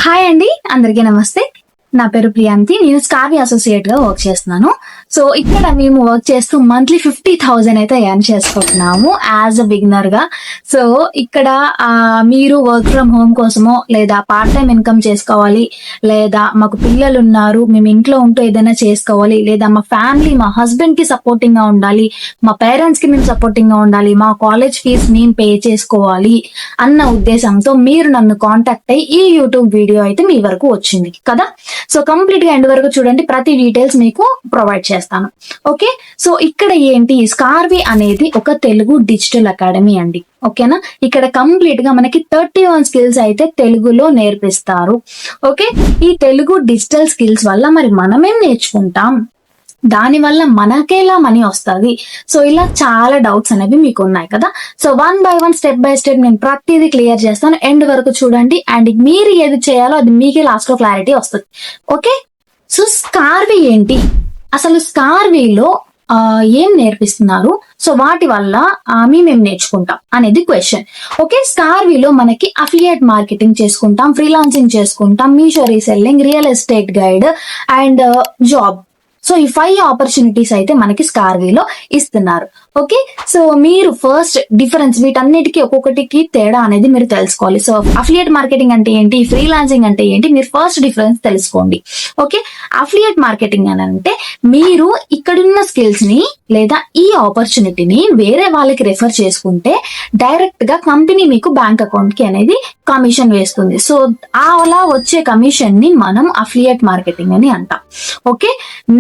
Hi అండి, అందరికీ నమస్తే. నా పేరు ప్రియాంతి. నేను స్కార్వి అసోసియేట్ గా వర్క్ చేస్తున్నాను. సో ఇక్కడ మేము వర్క్ చేస్తూ మంత్లీ 50,000 అయితే ఎర్న్ చేసుకుంటున్నాము యాజ్ అ బిగినర్ గా. సో ఇక్కడ మీరు వర్క్ ఫ్రమ్ హోమ్ కోసమో లేదా పార్ట్ టైం ఇన్కమ్ చేసుకోవాలి, లేదా మాకు పిల్లలు ఉన్నారు మేము ఇంట్లో ఉంటూ ఏదైనా చేసుకోవాలి, లేదా మా ఫ్యామిలీ మా హస్బెండ్ కి సపోర్టింగ్ గా ఉండాలి, మా పేరెంట్స్ కి మేము సపోర్టింగ్ గా ఉండాలి, మా కాలేజ్ ఫీజ్ మేము పే చేసుకోవాలి అన్న ఉద్దేశంతో మీరు నన్ను కాంటాక్ట్ అయ్యి ఈ యూట్యూబ్ వీడియో అయితే మీ వరకు వచ్చింది కదా. సో కంప్లీట్ గా ఎండ్ వరకు చూడండి, ప్రతి డీటెయిల్స్ మీకు ప్రొవైడ్ చేస్తాను. ఓకే, సో ఇక్కడ ఏంటి, స్కార్వి అనేది ఒక తెలుగు డిజిటల్ అకాడమీ అండి. ఓకేనా, ఇక్కడ కంప్లీట్ గా మనకి 31 స్కిల్స్ అయితే తెలుగులో నేర్పిస్తారు. ఓకే, ఈ తెలుగు డిజిటల్ స్కిల్స్ వల్ల మరి మనమేం నేర్చుకుంటాం, దాని వల్ల మనకేలా మనీ వస్తుంది, సో ఇలా చాలా డౌట్స్ అనేవి మీకు ఉన్నాయి కదా. So 1 by 1 step by step నేను ప్రతిదీ క్లియర్ చేస్తాను. ఎండ్ వరకు చూడండి అండ్ మీరు ఏది చేయాలో అది మీకే లాస్ట్ లో క్లారిటీ వస్తుంది. ఓకే, సో స్కార్వి ఏంటి, అసలు స్కార్వీలో ఏం నేర్పిస్తున్నారు, సో వాటి వల్ల మేమేం నేర్చుకుంటాం అనేది క్వశ్చన్. ఓకే, స్కార్వీలో మనకి అఫిలియేట్ మార్కెటింగ్ చేసుకుంటాం, ఫ్రీలాన్సింగ్ చేసుకుంటాం, Meesho reselling, real estate guide and job. So ఈ 5 ఆపర్చునిటీస్ అయితే మనకి స్కార్వీలో ఇస్తున్నారు. ఓకే, సో మీరు ఫస్ట్ డిఫరెన్స్ వీటన్నిటికీ ఒక్కొక్కటికి తేడా అనేది మీరు తెలుసుకోవాలి. సో అఫిలియేట్ మార్కెటింగ్ అంటే ఏంటి, ఫ్రీలాన్సింగ్ అంటే ఏంటి, మీరు ఫస్ట్ డిఫరెన్స్ తెలుసుకోండి. ఓకే, అఫిలియేట్ మార్కెటింగ్ అని అంటే మీరు ఇక్కడున్న స్కిల్స్ ని లేదా ఈ ఆపర్చునిటీని వేరే వాళ్ళకి రెఫర్ చేసుకుంటే డైరెక్ట్ గా కంపెనీ మీకు బ్యాంక్ అకౌంట్ కి అనేది కమిషన్ వేస్తుంది. సో అలా వచ్చే కమిషన్ ని మనం అఫిలియేట్ మార్కెటింగ్ అని అంటాం. ఓకే,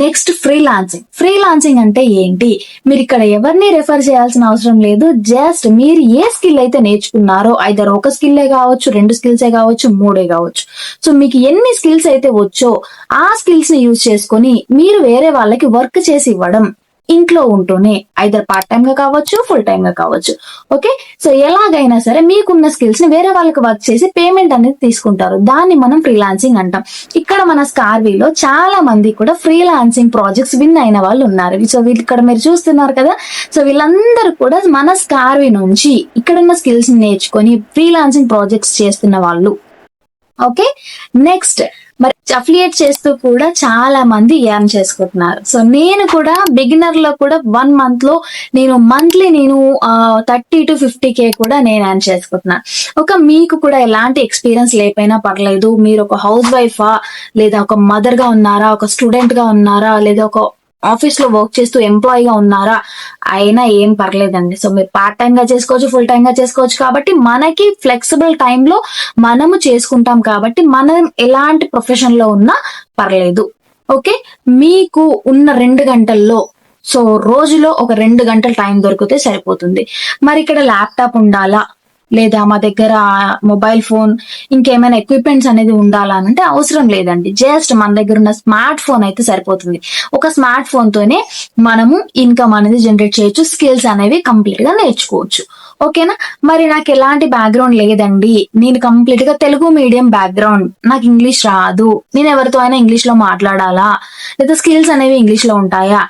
నెక్స్ట్ ఫ్రీలాన్సింగ్ అంటే ఏంటి, మీరు ఇక్కడ ఎవరిని రెఫర్ చేయాల్సిన అవసరం లేదు. జస్ట్ మీరు ఏ స్కిల్ అయితే నేర్చుకున్నారో, ఐదర్ ఒక స్కిల్లే కావచ్చు, 2 స్కిల్సే కావచ్చు, 3 కావచ్చు, సో మీకు ఎన్ని స్కిల్స్ అయితే వచ్చో ఆ స్కిల్స్ ని యూజ్ చేసుకొని మీరు వేరే వాళ్ళకి వర్క్ చేసి ఇవ్వడం, ఇంట్లో ఉంటూనే ఐదర్ పార్ట్ టైమ్ గా కావచ్చు, ఫుల్ టైమ్ గా కావచ్చు. ఓకే, సో ఎలాగైనా సరే మీకున్న స్కిల్స్ ని వేరే వాళ్ళకి వర్క్ చేసి పేమెంట్ అనేది తీసుకుంటారు, దాన్ని మనం ఫ్రీలాన్సింగ్ అంటాం. ఇక్కడ మన స్కార్వీలో చాలా మంది కూడా ఫ్రీలాన్సింగ్ ప్రాజెక్ట్స్ విన్ అయిన వాళ్ళు ఉన్నారు. సో వీళ్ళు ఇక్కడ మీరు చూస్తున్నారు కదా, సో వీళ్ళందరూ కూడా మన స్కార్వీ నుంచి ఇక్కడున్న స్కిల్స్ ని నేర్చుకొని ఫ్రీలాన్సింగ్ ప్రాజెక్ట్స్ చేస్తున్న వాళ్ళు. ఓకే, నెక్స్ట్ మరి అఫిలియేట్ చేస్తూ కూడా చాలా మంది ఎర్న్ చేసుకుంటున్నారు. సో నేను కూడా బిగినర్ లో కూడా 1 month లో నేను మంత్లీ 30 to 50K కూడా నేను ఎర్న్ చేసుకుంటున్నాను. మీకు కూడా ఎలాంటి ఎక్స్పీరియన్స్ లేకపోయినా పర్లేదు, మీరు ఒక హౌస్ వైఫా, లేదా ఒక మదర్ గా ఉన్నారా, ఒక స్టూడెంట్ గా ఉన్నారా, లేదా ఒక ఆఫీస్ లో వర్క్ చేస్తూ ఎంప్లాయీగా ఉన్నారా, అయినా ఏం పర్లేదండి. సో మీరు పార్ట్ టైం గా చేసుకోవచ్చు, ఫుల్ టైం గా చేసుకోవచ్చు. కాబట్టి మనకి ఫ్లెక్సిబుల్ టైంలో మనము చేసుకుంటాం కాబట్టి మనం ఎలాంటి ప్రొఫెషన్ లో ఉన్నా పర్లేదు. ఓకే, మీకు ఉన్న 2 గంటల్లో, సో రోజులో ఒక 2 గంటల టైం దొరికితే సరిపోతుంది. మరి ఇక్కడ ల్యాప్టాప్ ఉండాలా, లేదా మా దగ్గర మొబైల్ ఫోన్ ఇంకేమైనా ఎక్విప్మెంట్స్ అనేది ఉండాలా అంటే అవసరం లేదండి. జస్ట్ మన దగ్గర ఉన్న స్మార్ట్ ఫోన్ అయితే సరిపోతుంది. ఒక స్మార్ట్ ఫోన్ తోనే మనము ఇన్కమ్ అనేది జనరేట్ చేయొచ్చు, స్కిల్స్ అనేవి కంప్లీట్ గా నేర్చుకోవచ్చు. ఓకేనా, మరి నాకు ఎలాంటి బ్యాక్గ్రౌండ్ లేదండి, నేను కంప్లీట్ గా తెలుగు మీడియం బ్యాక్గ్రౌండ్, నాకు ఇంగ్లీష్ రాదు, నేను ఎవరితో అయినా ఇంగ్లీష్ లో మాట్లాడాలా, లేదా స్కిల్స్ అనేవి ఇంగ్లీష్ లో ఉంటాయా,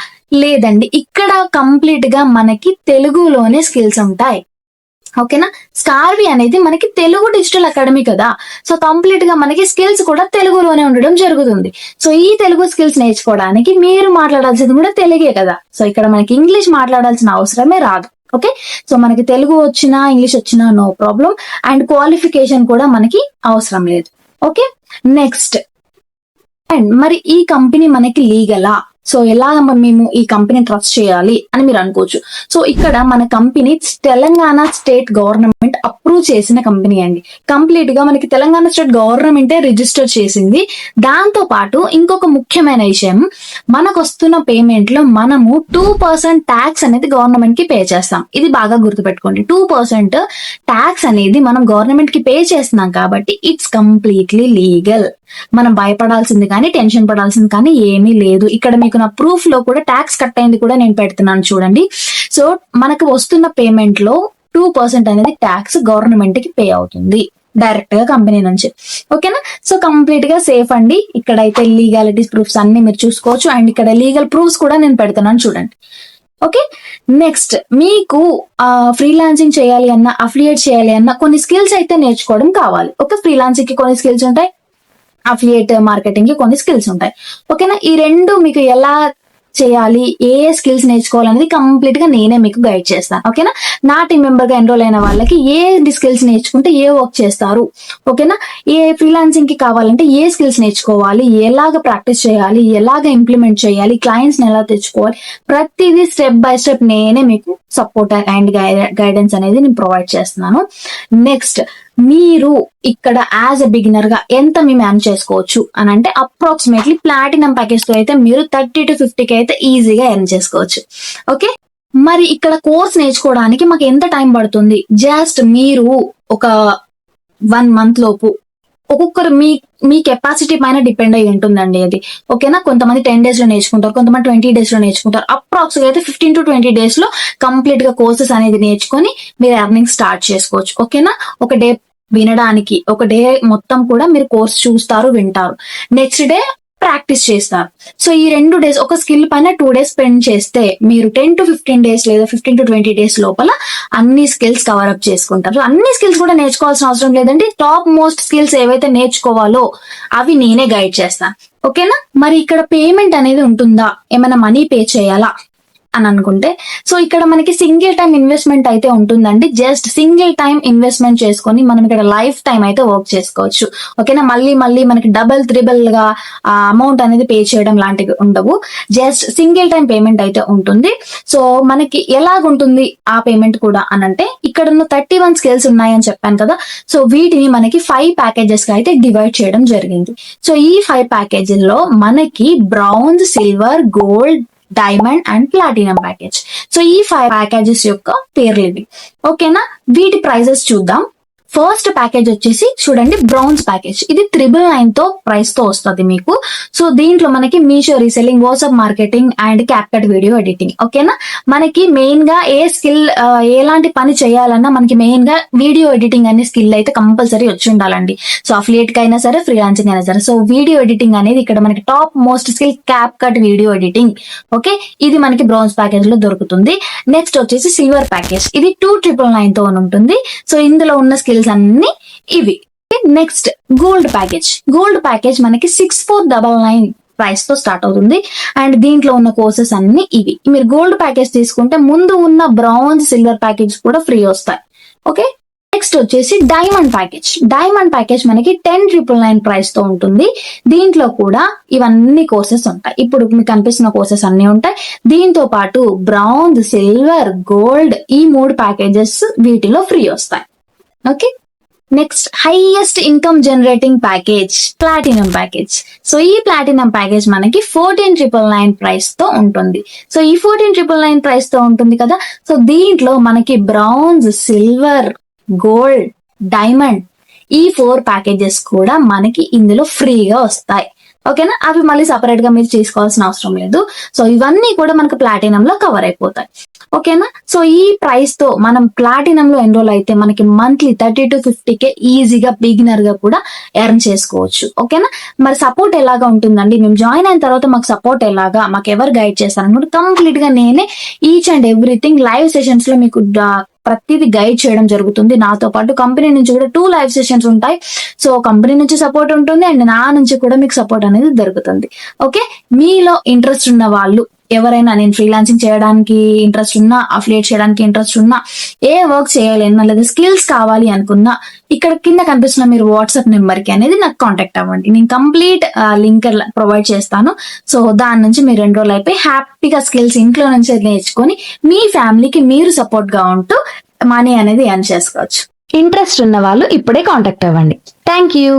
లేదండి. ఇక్కడ కంప్లీట్ గా మనకి తెలుగులోనే స్కిల్స్ ఉంటాయి. ఓకేనా, స్కార్వి అనేది మనకి తెలుగు డిజిటల్ అకాడమీ కదా, సో కంప్లీట్ గా మనకి స్కిల్స్ కూడా తెలుగులోనే ఉండడం జరుగుతుంది. సో ఈ తెలుగు స్కిల్స్ నేర్చుకోవడానికి మీరు మాట్లాడాల్సింది కూడా తెలుగే కదా, సో ఇక్కడ మనకి ఇంగ్లీష్ మాట్లాడాల్సిన అవసరమే రాదు. ఓకే, సో మనకి తెలుగు వచ్చినా ఇంగ్లీష్ వచ్చినా నో ప్రాబ్లం, అండ్ క్వాలిఫికేషన్ కూడా మనకి అవసరం లేదు. ఓకే, నెక్స్ట్ అండ్ మరి ఈ కంపెనీ మనకి లీగలా, సో ఎలా మేము ఈ కంపెనీ ట్రస్ట్ చేయాలి అని మీరు అనుకోవచ్చు. సో ఇక్కడ మన company Telangana state government approve చేసిన కంపెనీ అండి. కంప్లీట్ గా మనకి తెలంగాణ స్టేట్ గవర్నమెంటే రిజిస్టర్ చేసింది. దాంతో పాటు ఇంకొక ముఖ్యమైన విషయం, మనకు వస్తున్న పేమెంట్ లో మనము 2% ట్యాక్స్ అనేది గవర్నమెంట్ కి పే చేస్తాం. ఇది బాగా గుర్తుపెట్టుకోండి, 2% ట్యాక్స్ అనేది మనం గవర్నమెంట్ కి పే చేస్తున్నాం కాబట్టి ఇట్స్ కంప్లీట్లీ లీగల్. మనం భయపడాల్సింది కానీ టెన్షన్ పడాల్సింది కానీ ఏమీ లేదు. ఇక్కడ మీకు నా ప్రూఫ్ లో కూడా ట్యాక్స్ కట్ అయింది కూడా నేను పెడుతున్నాను చూడండి. సో మనకు వస్తున్న పేమెంట్ లో 2% అనేది ట్యాక్స్ గవర్నమెంట్ కి పే అవుతుంది డైరెక్ట్ గా కంపెనీ నుంచి. ఓకేనా, సో కంప్లీట్ గా సేఫ్ అండి. ఇక్కడైతే లీగాలిటీస్ ప్రూఫ్స్ అన్ని మీరు చూసుకోవచ్చు, అండ్ ఇక్కడ లీగల్ ప్రూఫ్స్ కూడా నేను పెడుతున్నాను చూడండి. ఓకే, నెక్స్ట్ మీకు ఫ్రీలాన్సింగ్ చేయాలి అన్నా, అఫిలియేట్ చేయాలి అన్నా కొన్ని స్కిల్స్ అయితే నేర్చుకోవడం కావాలి. ఓకే, ఫ్రీలాన్సింగ్ కి కొన్ని స్కిల్స్ ఉంటాయి, అఫిలియేట్ మార్కెటింగ్ కి కొన్ని స్కిల్స్ ఉంటాయి. ఓకేనా, ఈ రెండు మీకు ఎలా చేయాలి, ఏ స్కిల్స్ నేర్చుకోవాలనేది కంప్లీట్ గా నేనే మీకు గైడ్ చేస్తాను. ఓకేనా, నా టీం మెంబర్ గా ఎన్రోల్ అయిన వాళ్ళకి ఏ స్కిల్స్ నేర్చుకుంటే ఏ వర్క్ చేస్తారు, ఓకేనా, ఏ ఫ్రీలాన్సింగ్ కి కావాలంటే ఏ స్కిల్స్ నేర్చుకోవాలి, ఎలాగ ప్రాక్టీస్ చేయాలి, ఎలాగ ఇంప్లిమెంట్ చేయాలి, క్లయింట్స్ ని ఎలా తెచ్చుకోవాలి, ప్రతిదీ స్టెప్ బై స్టెప్ నేనే మీకు సపోర్ట్ అండ్ గైడెన్స్ అనేది నేను ప్రొవైడ్ చేస్తున్నాను. నెక్స్ట్, మీరు ఇక్కడ యాజ్ ఎ బిగినర్ గా ఎంత మేము ఎర్న్ చేసుకోవచ్చు అని అంటే అప్రాక్సిమేట్లీ ప్లాటినం ప్యాకేజ్ తో అయితే మీరు 30 to 50K అయితే ఈజీగా ఎర్న్ చేసుకోవచ్చు. ఓకే, మరి ఇక్కడ కోర్స్ నేర్చుకోవడానికి మాకు ఎంత టైం పడుతుంది? జస్ట్ మీరు ఒక 1 month లోపు, ఒక్కొక్కరు మీ కెపాసిటీ పైన డిపెండ్ అయి ఉంటుందండి అది. ఓకేనా, కొంతమంది 10 days లో నేర్చుకుంటారు, కొంతమంది 20 days లో నేర్చుకుంటారు. అప్రాక్స్ అయితే 15 to 20 days లో కంప్లీట్ గా కోర్సెస్ అనేది నేర్చుకొని మీరు ఎర్నింగ్ స్టార్ట్ చేసుకోవచ్చు. ఓకేనా, ఒక డే వినడానికి, ఒక డే మొత్తం కూడా మీరు కోర్స్ చూస్తారు, వింటారు, నెక్స్ట్ డే ప్రాక్టీస్ చేస్తారు. సో ఈ 2 days ఒక స్కిల్ పైన 2 days స్పెండ్ చేస్తే మీరు 10 to 15 days లేదా 15 to 20 days లోపల అన్ని స్కిల్స్ కవర్ అప్ చేసుకుంటారు. అన్ని స్కిల్స్ కూడా నేర్చుకోవాల్సిన అవసరం లేదండి. టాప్ మోస్ట్ స్కిల్స్ ఏవైతే నేర్చుకోవాలో అవి నేనే గైడ్ చేస్తాను. ఓకేనా, మరి ఇక్కడ పేమెంట్ అనేది ఉంటుందా, ఏమైనా మనీ పే చేయాలా అని అనుకుంటే, సో ఇక్కడ మనకి సింగిల్ టైం ఇన్వెస్ట్మెంట్ అయితే ఉంటుందండి. జస్ట్ సింగిల్ టైం ఇన్వెస్ట్మెంట్ చేసుకొని మనం ఇక్కడ లైఫ్ టైం అయితే వర్క్ చేసుకోవచ్చు. ఓకేనా, మళ్ళీ మనకి డబల్ త్రిబుల్ గా అమౌంట్ అనేది పే చేయడం లాంటివి ఉండవు. జస్ట్ సింగిల్ టైం పేమెంట్ అయితే ఉంటుంది. సో మనకి ఎలాగుంటుంది ఆ పేమెంట్ కూడా అనంటే, ఇక్కడ ఉన్న 31 స్కిల్స్ ఉన్నాయని చెప్పాను కదా, సో వీటిని మనకి 5 packages గా అయితే డివైడ్ చేయడం జరిగింది. సో ఈ 5 packages లో మనకి browns, silver, gold, diamond and platinum package. So ఈ 5 packages యొక్క పేర్లు ఇవి. ఓకేనా, వీటి ప్రైజెస్ చూద్దాం. ఫస్ట్ ప్యాకేజ్ వచ్చేసి చూడండి, బ్రౌన్స్ ప్యాకేజ్. ఇది 999 తో ప్రైస్ తో వస్తుంది మీకు. సో దీంట్లో మనకి Meesho reselling, WhatsApp marketing and CapCut video editing. ఓకేనా, మనకి మెయిన్ గా ఏ స్కిల్, ఎలాంటి పని చేయాలన్నా మనకి మెయిన్ గా వీడియో ఎడిటింగ్ అనే స్కిల్ అయితే కంపల్సరీ వచ్చి ఉండాలండి. సో అఫిలియేట్ కి అయినా సరే, ఫ్రీలాన్సింగ్ అయినా సరే. సో వీడియో ఎడిటింగ్ అనేది ఇక్కడ మనకి top most skill, CapCut video editing. Okay, ఇది మనకి బ్రౌన్స్ ప్యాకేజ్ లో దొరుకుతుంది. నెక్స్ట్ వచ్చేసి సిల్వర్ ప్యాకేజ్. ఇది 2999 తో ఉంటుంది. సో ఇందులో ఉన్న స్కిల్ అన్ని ఇవి. Next gold package. Gold package మనకి 6499 ప్రైస్ తో స్టార్ట్ అవుతుంది. అండ్ దీంట్లో ఉన్న కోర్సెస్ అన్ని ఇవి. మీరు గోల్డ్ ప్యాకేజ్ తీసుకుంటే ముందు ఉన్న బ్రౌన్స్, సిల్వర్ ప్యాకేజ్ కూడా ఫ్రీ వస్తాయి. ఓకే, నెక్స్ట్ వచ్చేసి డైమండ్ ప్యాకేజ్. డైమండ్ ప్యాకేజ్ మనకి 10,999 ప్రైస్ తో ఉంటుంది. దీంట్లో కూడా ఇవన్నీ కోర్సెస్ ఉంటాయి. ఇప్పుడు మీకు కనిపిస్తున్న కోర్సెస్ అన్ని ఉంటాయి. దీంతో పాటు బ్రౌన్స్, సిల్వర్, గోల్డ్, ఈ 3 ప్యాకేజెస్ వీటిలో ఫ్రీ వస్తాయి. Okay, next highest income generating package, platinum package. So ఈ ప్లాటినం ప్యాకేజ్ మనకి 14,999 ప్రైస్ తో ఉంటుంది. సో ఈ 14,999 ప్రైస్ తో ఉంటుంది కదా. సో దీంట్లో మనకి బ్రౌన్స్, సిల్వర్, గోల్డ్, డైమండ్, ఈ 4 ప్యాకేజెస్ కూడా మనకి ఇందులో ఫ్రీగా వస్తాయి. ఓకేనా, అవి మళ్ళీ సపరేట్ గా మీరు తీసుకోవాల్సిన అవసరం లేదు. సో ఇవన్నీ కూడా మనకు ప్లాటినం లో కవర్ అయిపోతాయి. ఓకేనా, సో ఈ ప్రైస్ తో మనం ప్లాటినం లో ఎన్రోల్ అయితే మనకి మంత్లీ 30 to 50K ఈజీగా బిగినర్ గా కూడా ఎర్న్ చేసుకోవచ్చు. ఓకేనా, మరి సపోర్ట్ ఎలాగా ఉంటుందండి? మేము జాయిన్ అయిన తర్వాత మాకు సపోర్ట్ ఎలాగా, మాకు ఎవరు గైడ్ చేస్తారనుకుంటే కంప్లీట్ గా నేనే each and everything live sessions లో మీకు ప్రతిదీ గైడ్ చేయడం జరుగుతుంది. నాతో పాటు కంపెనీ నుంచి కూడా 2 లైవ్ సెషన్స్ ఉంటాయి. సో కంపెనీ నుంచి సపోర్ట్ ఉంటుంది అండ్ నా నుంచి కూడా మీకు సపోర్ట్ అనేది దొరుకుతుంది. ఓకే, మీలో ఇంట్రెస్ట్ ఉన్న వాళ్ళు ఎవరైనా, నేను ఫ్రీలాన్సింగ్ చేయడానికి ఇంట్రెస్ట్ ఉన్నా, అఫిలియేట్ చేయడానికి ఇంట్రెస్ట్ ఉన్నా, ఏ వర్క్ చేయాలన్నా లేదా స్కిల్స్ కావాలి అనుకున్నా, ఇక్కడ కింద కనిపిస్తున్న మీరు వాట్సాప్ నెంబర్ కి అనేది నాకు కాంటాక్ట్ అవ్వండి. నేను కంప్లీట్ లింక్ ప్రొవైడ్ చేస్తాను. సో దాని నుంచి మీరు ఎన్రోల్ అయిపోయి హ్యాపీగా స్కిల్స్ ఇంట్లో నుంచి నేర్చుకొని మీ ఫ్యామిలీకి మీరు సపోర్ట్ గా ఉంటూ మనీ అనేది ఎర్న్ చేసుకోవచ్చు. ఇంట్రెస్ట్ ఉన్న వాళ్ళు ఇప్పుడే కాంటాక్ట్ అవ్వండి. Thank you.